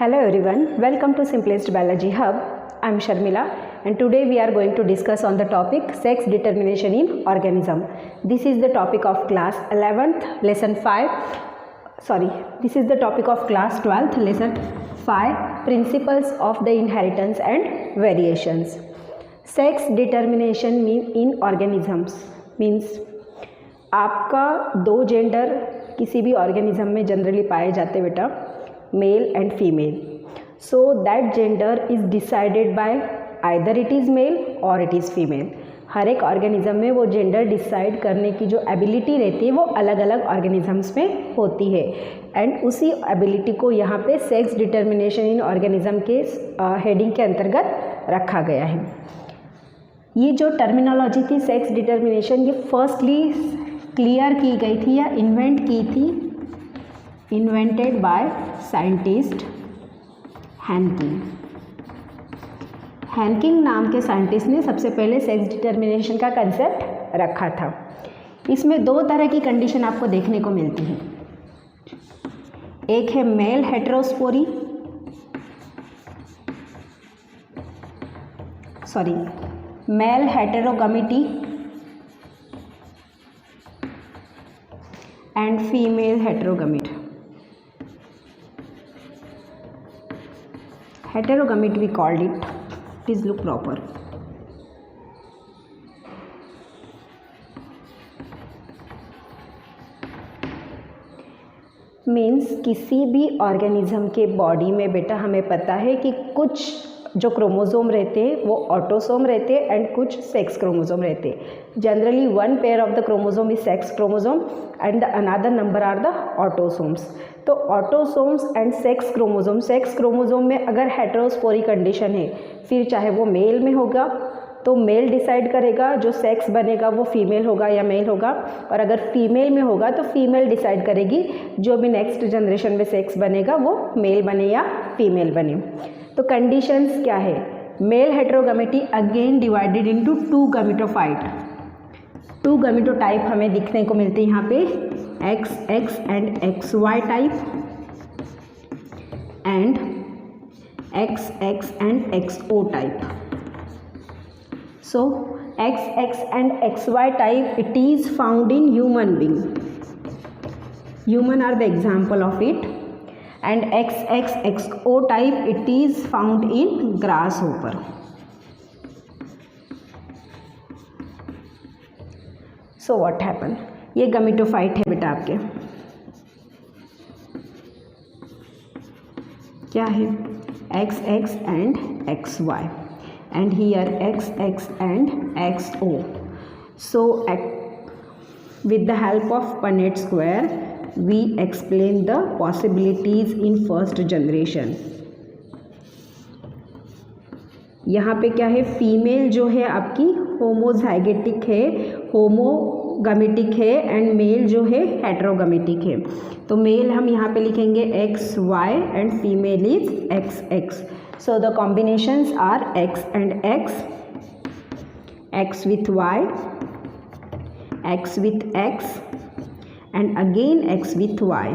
Hello everyone, welcome to Simplest Biology Hub. I am Sharmila and today we are going to discuss on the topic sex determination in organism. This is the topic of class 11th lesson 5. This is the topic of class 12th lesson 5, principles of the inheritance and variations. Sex determination in organisms means आपका दो gender किसी भी organism में generally पाए जाते बेटा, male and female. So that gender is decided by either it is male और it is female. हर एक ऑर्गेनिज्म में वो जेंडर डिसाइड करने की जो एबिलिटी रहती है वो अलग अलग ऑर्गेनिजम्स में होती है एंड उसी एबिलिटी को यहाँ पे सेक्स डिटर्मिनेशन इन ऑर्गेनिज्म के हेडिंग के अंतर्गत रखा गया है. ये जो टर्मिनोलॉजी थी सेक्स डिटर्मिनेशन, ये फर्स्टली क्लियर की गई थी या इन्वेंट की थी, इन्वेंटेड बाय साइंटिस्ट हैनकिंग. हैनकिंग नाम के साइंटिस्ट ने सबसे पहले सेक्स डिटर्मिनेशन का कंसेप्ट रखा था. इसमें दो तरह की कंडीशन आपको देखने को मिलती है. एक है male heterospory, male heterogamety and female heterogamete. Heterogamete we called it. Please look proper. Means किसी भी ऑर्गेनिज्म के बॉडी में बेटा हमें पता है कि कुछ जो क्रोमोसोम रहते हैं वो ऑटोसोम रहते हैं एंड कुछ सेक्स क्रोमोसोम रहते हैं. Generally one pair of the chromosome is sex chromosome and the another number are the autosomes. तो ऑटोसोम्स एंड सेक्स क्रोमोसोम में अगर हेटेरोस्पोरी कंडीशन है, फिर चाहे वो मेल में होगा तो मेल डिसाइड करेगा, जो सेक्स बनेगा वो फीमेल होगा या मेल होगा, और अगर फीमेल में होगा तो फीमेल डिसाइड करेगी जो भी नेक्स्ट जनरेशन में सेक्स बनेगा वो मेल बने या फीमेल बने. तो कंडीशंस क्या है? Male heterogamety again divided into two gametophyte. Two gamete type हमें दिखने को मिलते हैं यहाँ पे, XX and XY type and XX and XO type. So XX and XY type it is found in human being. Human are the example of it. And XO type it is found in grasshopper. So what happened? ये gametophyte है बेटा आपके, क्या है? XX and XY. And here XX and XO. So with the help of Punnett square we explain the possibilities in first generation. यहाँ पे क्या है? फीमेल जो है आपकी होमोजाइगेटिक है, होमोगैमेटिक है एंड मेल जो है हेटेरोगैमेटिक है. तो मेल हम यहाँ पे लिखेंगे XY and female is XX. So the combinations are X and X, X with Y, X with X and again X with Y.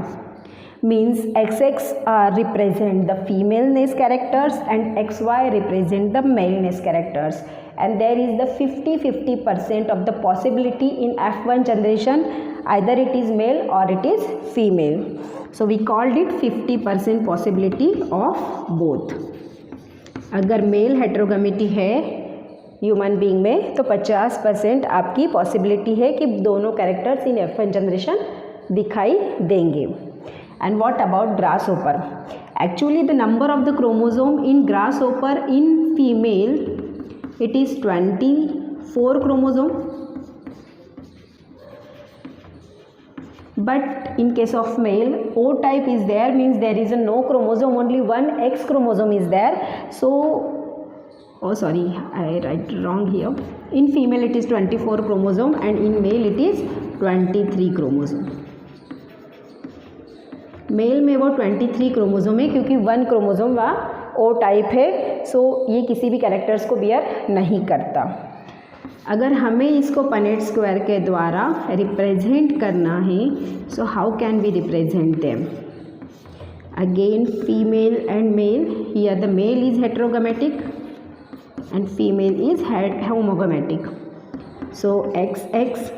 Means XX represent the femaleness characters and XY represent the maleness characters, and there is the 50-50% of the possibility in F1 generation, either it is male or it is female. So we called it 50% possibility of both. अगर mail heterogamety है human being में तो 50% आपकी possibility है कि दोनों characters in F1 generation दिखाई देंगे. And what about grasshopper? Actually the number of the chromosome in grasshopper in female it is 24 chromosome, but in case of male O type is there, means there is no chromosome, only one X chromosome is there. So I write wrong here. In female it is 24 chromosome and in male it is 23 chromosome. Mail में वो 23 chromosome है क्योंकि one chromosome वहाँ O type है. सो ये किसी भी characters को बियर नहीं करता. अगर हमें इसको पनेट स्क्वायर के द्वारा रिप्रेजेंट करना है, so how can we represent them? Again female and male. Here the male is heterogametic and female is homogametic. So XX,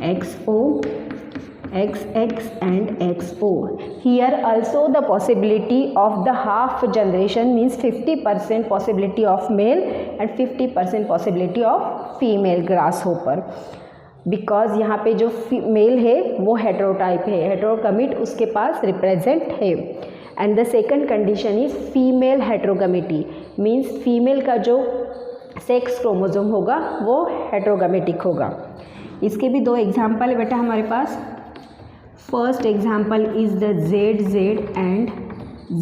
XO, XX and XO. Here also the possibility of the half generation means 50% possibility of male and 50% possibility of female grasshopper. Because यहाँ पे जो mail है वो हेटेरोटाइप है, heterogamete उसके पास represent है. And the second condition is female heterogamety means female का जो सेक्स क्रोमोसोम होगा वो हेटेरोगैमेटिक होगा. इसके भी दो एग्जाम्पल है बेटा हमारे पास. First example is the ZZ and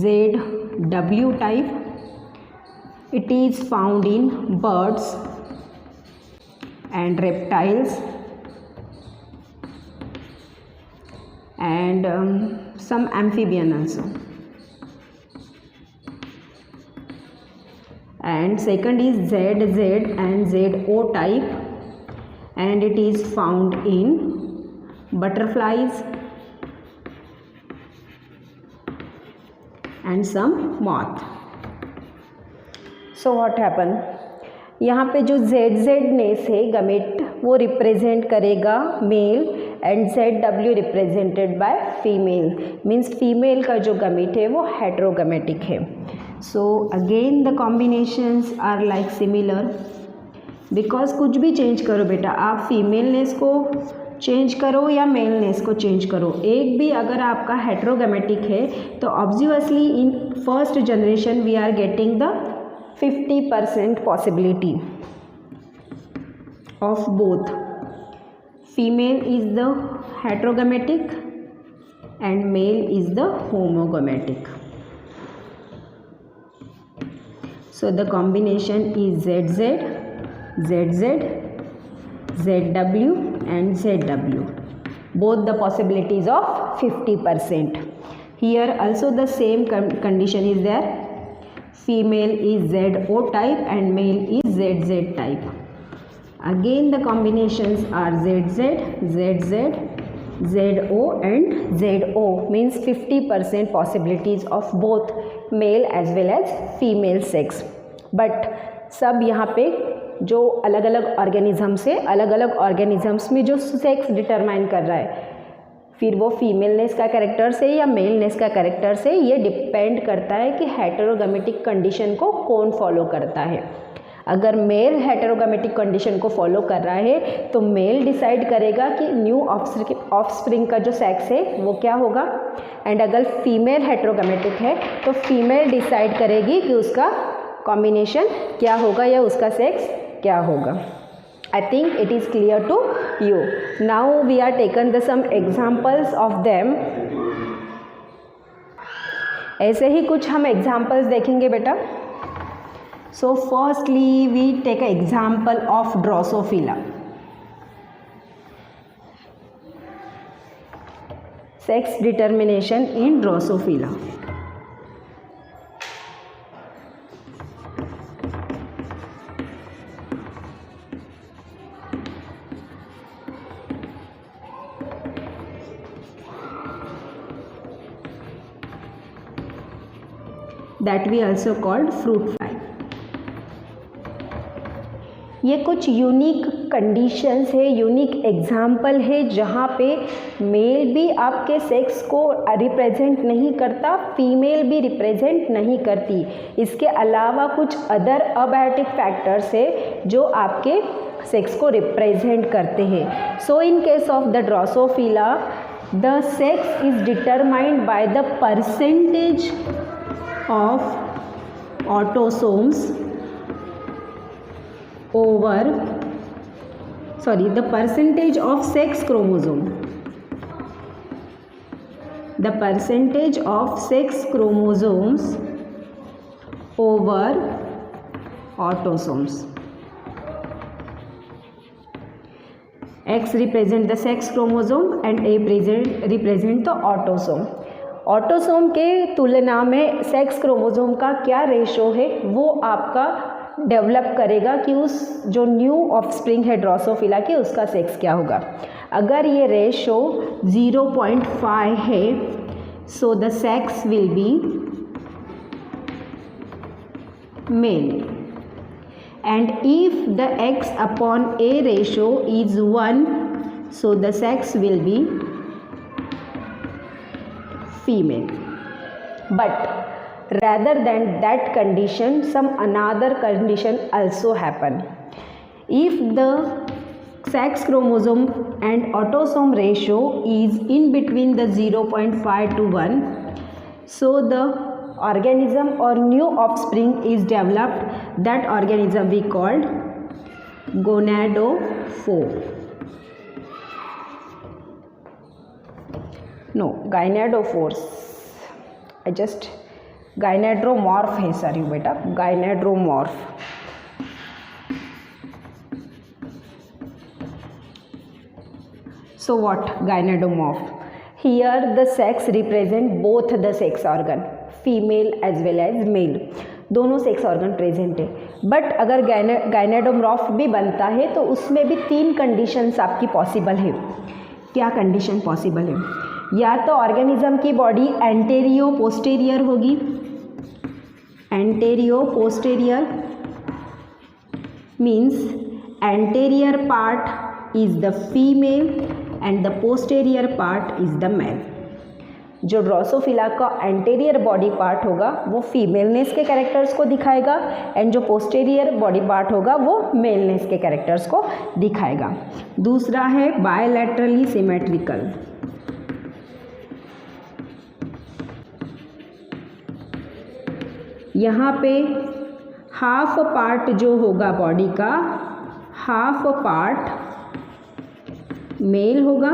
ZW type. It is found in birds and reptiles and some amphibian also. And second is ZZ and ZO type and it is found in butterflies and some moth. So what happened? यहाँ पे जो ZZ नेस है गमेट वो represent करेगा male and ZW represented by female means female का जो gamete है वो हेटेरोगैमेटिक है. So again the combinations are like similar because कुछ भी चेंज करो बेटा, आप फीमेल नेस को चेंज करो या मेल नेस को चेंज करो, एक भी अगर आपका हेटेरोगैमेटिक है तो obviously in first generation we are getting the 50% possibility of both. Female is the heterogametic and male is the homogametic. So the combination is ZZ, ZZ, ZW and ZW. Both the possibilities of 50%. Here also the same condition is there. Female is ZO type and male is ZZ type. Again the combinations are ZZ, ZZ, ZO and ZO means 50% possibilities of both male as well as female sex. But सब यहाँ पे जो अलग अलग organism से अलग अलग organisms में जो सेक्स डिटरमाइन कर रहा है, फिर वो फीमेलनेस का कैरेक्टर से या मेलनेस का कैरेक्टर से ये डिपेंड करता है कि हेटेरोगैमेटिक कंडीशन को कौन फॉलो करता है. अगर मेल हेटेरोगैमेटिक कंडीशन को फॉलो कर रहा है तो मेल डिसाइड करेगा कि न्यू ऑफस्प्रिंग का जो सेक्स है वो क्या होगा, एंड अगर फीमेल हेटेरोगैमेटिक है तो फीमेल डिसाइड करेगी कि उसका कॉम्बिनेशन क्या होगा या उसका सेक्स क्या होगा. I think it is clear to you. Now we are taken the some examples of them. ऐसे ही कुछ हम examples देखेंगे बेटा. So firstly we take an example of Drosophila. Sex determination in Drosophila. That we also called fruit fly. ये कुछ unique conditions है, unique example है जहाँ पे मेल भी आपके सेक्स को रिप्रेजेंट नहीं करता, फीमेल भी रिप्रेजेंट नहीं करती. इसके अलावा कुछ अदर अबायोटिक फैक्टर्स है जो आपके सेक्स को रिप्रेजेंट करते हैं. So in case of the drosophila the sex is determined by the percentage of autosomes over the percentage of sex chromosome. The percentage of sex chromosomes over autosomes. X represent the sex chromosome and A represent the autosome. Autosome के तुलना में sex chromosome का क्या ratio है वो आपका develop करेगा कि उस जो न्यू ऑफस्प्रिंग है ड्रोसोफिला के उसका सेक्स क्या होगा. अगर ये रेशो 0.5 है so the sex will be male. And if the X upon A ratio is 1, so the sex will be female. But rather than that condition, some another condition also happen. If the sex chromosome and autosome ratio is in between the 0.5 to 1, so the organism or new offspring is developed. That organism we called gonadophore. No, gynadophores. Gynandromorph है sorry बेटा, gynandromorph. So what? Gynadomorph. Here the sex represent both the sex organ, female as well as male, दोनों sex organ present है. But अगर gynandromorph भी बनता है तो उसमें भी 3 कंडीशंस आपकी पॉसिबल है. क्या कंडीशन पॉसिबल है? या तो ऑर्गेनिज्म की बॉडी एंटेरियो पोस्टेरियर होगी, antero posterior means anterior part is the female and the posterior part is the male. जो ड्रोसोफिला का एंटेरियर बॉडी पार्ट होगा वो फीमेलनेस के कैरेक्टर्स को दिखाएगा एंड जो पोस्टेरियर बॉडी पार्ट होगा वो मेलनेस के कैरेक्टर्स को दिखाएगा. दूसरा है बायलैटरली सिमेट्रिकल. यहाँ पे हाफ पार्ट जो होगा बॉडी का, हाफ पार्ट मेल होगा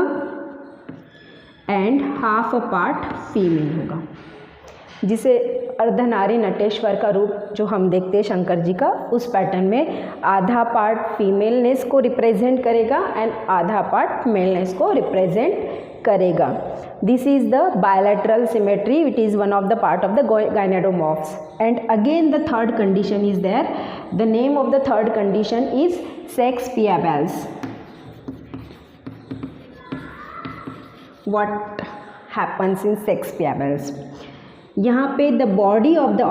एंड हाफ पार्ट फीमेल होगा, जिसे अर्धनारी नटेश्वर का रूप जो हम देखते हैं शंकर जी का, उस पैटर्न में आधा पार्ट फीमेलनेस को रिप्रेजेंट करेगा एंड आधा पार्ट मेलनेस को रिप्रेजेंट करेगा. This is the bilateral symmetry, it is one of the part of the gynadomorphs. And again the third condition is there. The name of the third condition is sex पियाबेल्स. What happens in sex piables? यहाँ पे the body of the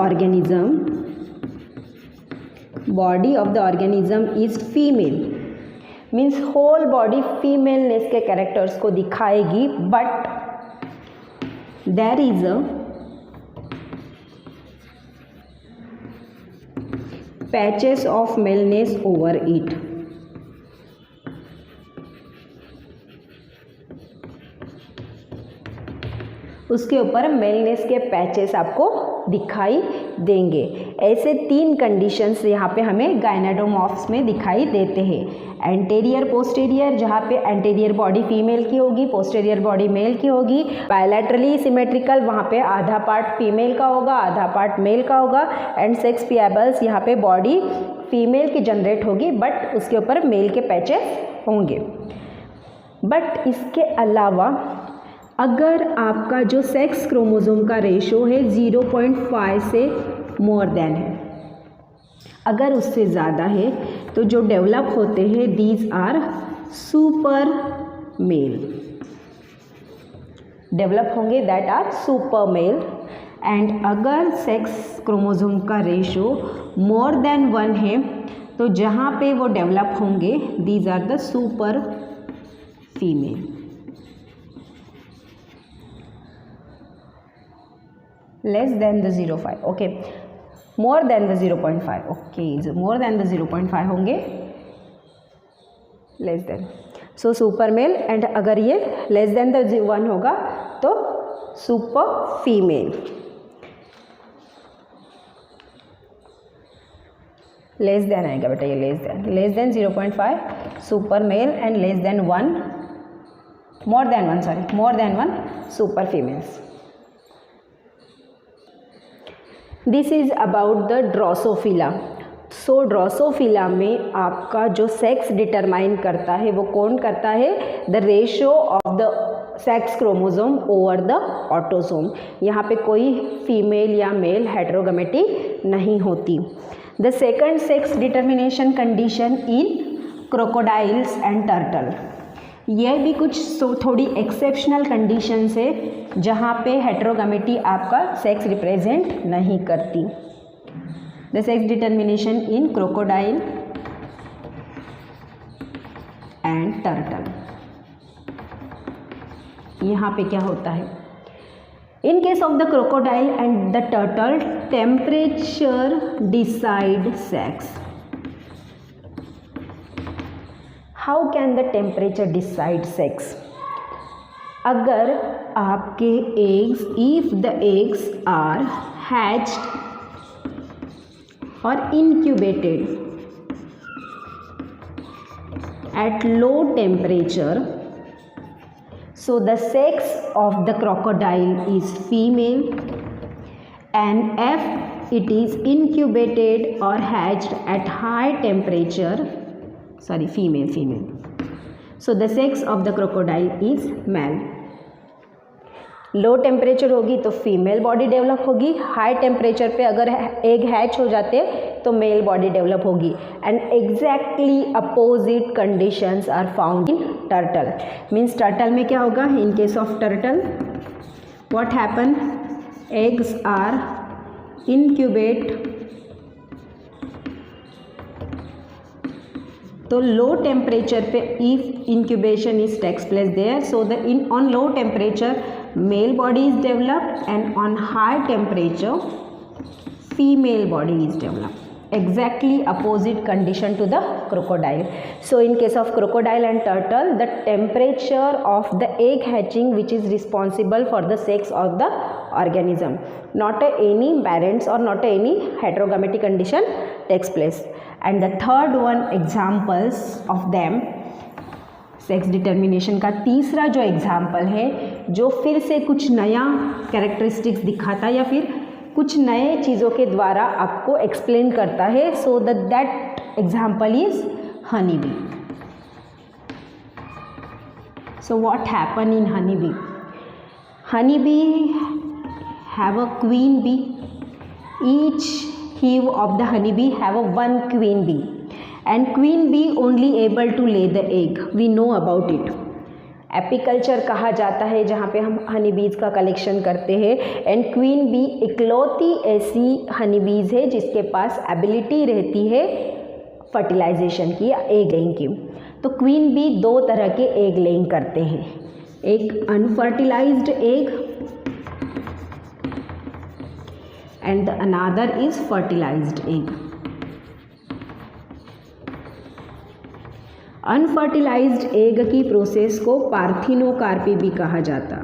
organism is female, means whole body femaleness के characters को दिखाएगी, but there is a patches of maleness over it. उसके ऊपर मेलनेस के patches आपको दिखाई देंगे. ऐसे 3 कंडीशंस यहाँ पे हमें गायनाडोमॉर्फ्स में दिखाई देते हैं. एंटेरियर पोस्टेरियर, जहाँ पे एंटेरियर बॉडी फीमेल की होगी, पोस्टेरियर बॉडी मेल की होगी. बायलैटरली सिमेट्रिकल, वहाँ पे आधा पार्ट फीमेल का होगा, आधा पार्ट मेल का होगा. एंड सेक्स पियाबल्स, यहाँ पे बॉडी फीमेल की जनरेट होगी बट उसके ऊपर मेल के पैचेस होंगे. बट इसके अलावा अगर आपका जो सेक्स क्रोमोसोम का रेशो है 0.5 से मोर देन है, अगर उससे ज़्यादा है तो जो डेवलप होते हैं these are super male, develop होंगे that are super male. And अगर सेक्स क्रोमोसोम का रेशो मोर देन 1 है तो जहाँ पे वो डेवलप होंगे these are the super female. Less than the 0.5, okay, more than the 0.5, okay, more than the 0.5 होंगे, less than, so super male. And अगर ये less than the 1 होगा तो super female. लेस देन आएगा बेटा, ये less than 0.5 super male and less than 1 more than 1 super females. This is about the Drosophila. So Drosophila में आपका जो सेक्स डिटरमाइन करता है वो कौन करता है? The ratio of the sex chromosome over the autosome. यहाँ पे कोई फीमेल या मेल हेटेरोगैमेटी नहीं होती. The second sex determination condition in crocodiles and turtle. यह भी कुछ थोड़ी एक्सेप्शनल कंडीशंस है जहाँ पे हेटेरोगैमेटी आपका सेक्स रिप्रेजेंट नहीं करती। The sex determination in crocodile and turtle. यहाँ पे क्या होता है, in case of the crocodile and the turtle temperature decide sex. How can the temperature decide sex? अगर आपके eggs, if the eggs are hatched और incubated at low temperature, so the sex of the crocodile is female, and if it is incubated or hatched at high temperature, female, so the sex of the crocodile is male. लो temperature होगी तो female body develop होगी, high temperature पे अगर egg hatch हो जाते तो male body develop होगी। And exactly opposite conditions are found in turtle. Means turtle में क्या होगा, in case of turtle what happen, eggs are incubate, तो लो टेम्परेचर पे if incubation is takes place there, so the in on low temperature male body is developed and on high temperature female body is developed. Exactly opposite condition to the crocodile. So in case of crocodile and turtle, the temperature of the egg hatching which is responsible for the sex of the organism, not any parents or not any heterogametic condition takes place. And the third one examples of them, sex determination का तीसरा जो example है जो फिर से कुछ नया characteristics दिखाता है या फिर कुछ नए चीज़ों के द्वारा आपको एक्सप्लेन करता है, so that example is honey bee. So what happen in honey bee? Honey bee have a queen bee, each hive of the honey bee have a one queen bee, and queen bee only able to lay the egg, we know about it. Apiculture कहा जाता है जहाँ पे हम हनी बीज का collection करते हैं, एंड क्वीन बी इकलौती ऐसी हनी बीज है जिसके पास एबिलिटी रहती है फर्टिलाइजेशन की या एग लेइंग की। तो क्वीन बी दो तरह के एग लेइंग करते हैं, एक unfertilised egg and the another is fertilized egg. Unfertilised egg की प्रोसेस को पार्थिनोकार्पी भी कहा जाता,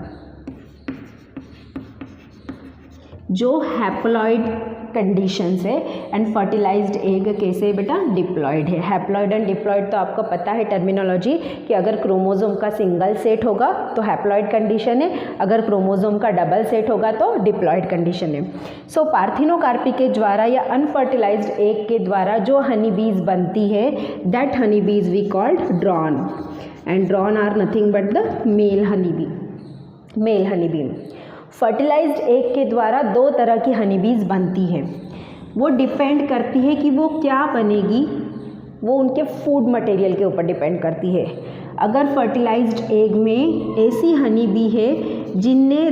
जो हैप्लॉइड कंडीशंस है, एंड फर्टिलाइज्ड एग कैसे बेटा, डिप्लॉइड है। हैप्लॉइड एंड डिप्लॉइड तो आपको पता है टर्मिनोलॉजी कि अगर क्रोमोसोम का सिंगल सेट होगा तो हैप्लॉइड कंडीशन है, अगर क्रोमोसोम का डबल सेट होगा तो डिप्लॉइड कंडीशन है। सो पार्थिनोकार्पी के द्वारा या अनफर्टिलाइज्ड एग के द्वारा जो हनी बीज बनती है, that honey bees we called drone, and drone are nothing but the male honey bee, male honey bee. Fertilized egg के द्वारा दो तरह की हनी बीज बनती है, वो डिपेंड करती है कि वो क्या बनेगी, वो उनके फूड मटेरियल के ऊपर डिपेंड करती है। अगर फर्टिलाइज्ड एग में ऐसी हनी बी है जिनने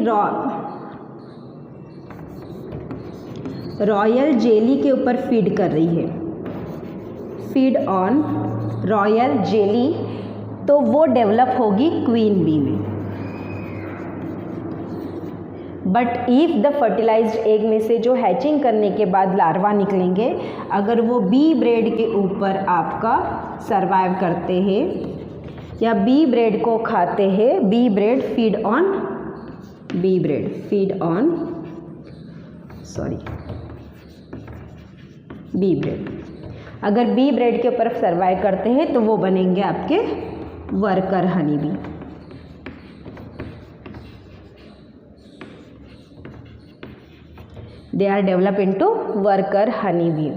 रॉयल जेली के ऊपर फीड कर रही है, फीड ऑन रॉयल जेली, तो वो डेवलप होगी क्वीन बी में। But if the fertilized egg में से जो हैचिंग करने के बाद लार्वा निकलेंगे, अगर वो बी ब्रेड के ऊपर आपका सरवाइव करते हैं या बी ब्रेड को खाते हैं, bee bread feed on bee bread feed on bee bread, अगर बी ब्रेड के ऊपर सरवाइव करते हैं तो वो बनेंगे आपके worker honey bee. They are developed into worker honeybee.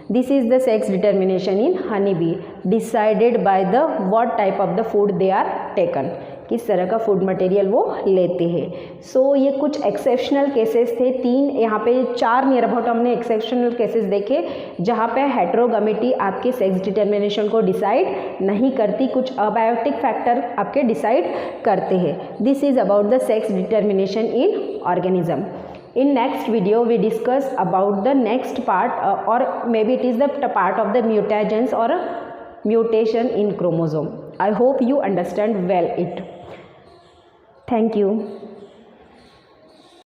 This is the sex determination in honeybee, decided by the what type of the food they are taken. किस तरह का फूड मटेरियल वो लेते हैं। सो ये कुछ एक्सेप्शनल केसेस थे, 3 यहाँ पे 4 नियर अबाउट हमने एक्सेप्शनल केसेस देखे जहाँ पे हेटेरोगैमेटी आपके सेक्स डिटर्मिनेशन को डिसाइड नहीं करती, कुछ अबायोटिक फैक्टर आपके डिसाइड करते हैं। This is about the sex determination in organism. In next video we discuss about the next part or maybe it is the part of the mutagens or mutation in chromosome. I hope you understand well it. Thank you.